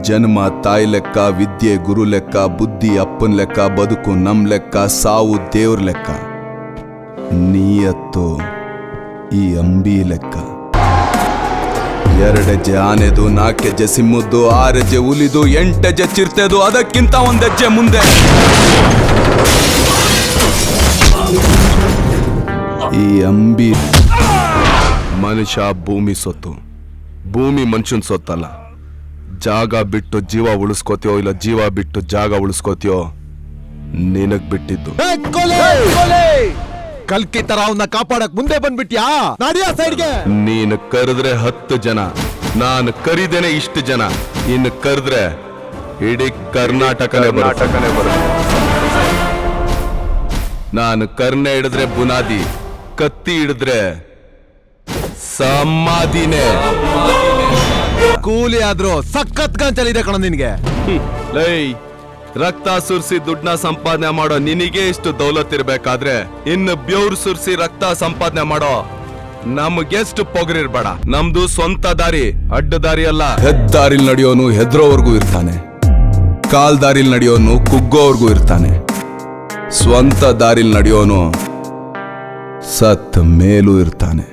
ಜನ್ಮ ತಾಯಿ ಲೆಕ್ಕ, ವಿದ್ಯೆ ಗುರು ಲೆಕ್ಕ, ಬುದ್ಧಿ ಅಪ್ಪನ್ ಲೆಕ್ಕ, ಬದುಕು ನಮ್ ಲೆಕ್ಕ, ಸಾವು ದೇವ್ರ ಲೆಕ್ಕ, ನೀಯತ್ತು ಈ ಅಂಬಿ ಲೆಕ್ಕ. 2 ಹೆಜ್ಜೆ ಆನೆದು, 4 ಹೆಜ್ಜೆ ಸಿಮ್ಮದ್ದು, 6 ಹೆಜ್ಜೆ ಹುಲಿದು, 8 ಹೆಜ್ಜೆ ಚಿರ್ತೆದು, ಅದಕ್ಕಿಂತ 1 ಹೆಜ್ಜೆ ಮುಂದೆ. ಈ ಅಂಬಿ ಮನುಷ್ಯ ಭೂಮಿ ಸೊತ್ತು, ಭೂಮಿ ಮನುಷ್ಯನ್ ಸೊತ್ತಲ್ಲ. ಜಾಗ ಬಿಟ್ಟು ಜೀವ ಉಳಿಸ್ಕೋತೀಯೋ ಇಲ್ಲ ಜೀವ ಬಿಟ್ಟು ಜಾಗ ಉಳಿಸ್ಕೋತೀಯೋ ನಿನಗ್ ಬಿಟ್ಟಿದ್ದು. ಕಲ್ಕಿ ತರ ಅವನ್ನ ಕಾಪಾಡಕ್ ಮುಂದೆ ಬಂದ್ಬಿಟ್ಯಾ? ನಡಿಯಾ ಸೈಡ್ಗೆ. ನೀನು ಕರೆದ್ರೆ 10 ಜನ, ನಾನು ಕರಿದೇನೆ ಇಷ್ಟು ಜನ. ಇನ್ನು ಕರೆದ್ರೆ ಇಡೀ ಕರ್ನಾಟಕನೇ ಬರುತ್ತೆ. ನಾನು ಕರ್ನೆ ಹಿಡಿದ್ರೆ ಬುನಾದಿ, ಕತ್ತಿ ಹಿಡಿದ್ರೆ ಸಮಾಧಿನೇ. ಕೂಲಿ ಆದ್ರೂ ಸಖತ್ ಗಂಚಲಿದೆ ಕಣ ನಿನ್ಗೆ. ಲೈ, ರಕ್ತ ಸುರಿಸಿ ದುಡ್ಡನ್ನ ಸಂಪಾದನೆ ಮಾಡೋ ನಿನಗೆ ಇಷ್ಟು ದೌಲತ್ ಇರ್ಬೇಕಾದ್ರೆ ಇನ್ನು ಬೆವ್ರು ಸುರಿಸಿ ರಕ್ತ ಸಂಪಾದನೆ ಮಾಡೋ ನಮ್ಗೆಷ್ಟು ಪೊಗರಿರ್ಬೇಡ. ನಮ್ದು ಸ್ವಂತ ದಾರಿ, ಅಡ್ಡ ದಾರಿ ಅಲ್ಲ. ಹೆದ್ದಾರಿಲ್ ನಡೆಯೋನು ಹೆದ್ರೋವರ್ಗೂ ಇರ್ತಾನೆ, ಕಾಲ್ ದಾರಿಲ್ ನಡೆಯೋನು ಕುಗ್ಗೋವರ್ಗೂ ಇರ್ತಾನೆ. ಸ್ವಂತ ದಾರಿಲ್ ನಡೆಯೋನು ಸತ್ ಮೇಲೂ ಇರ್ತಾನೆ.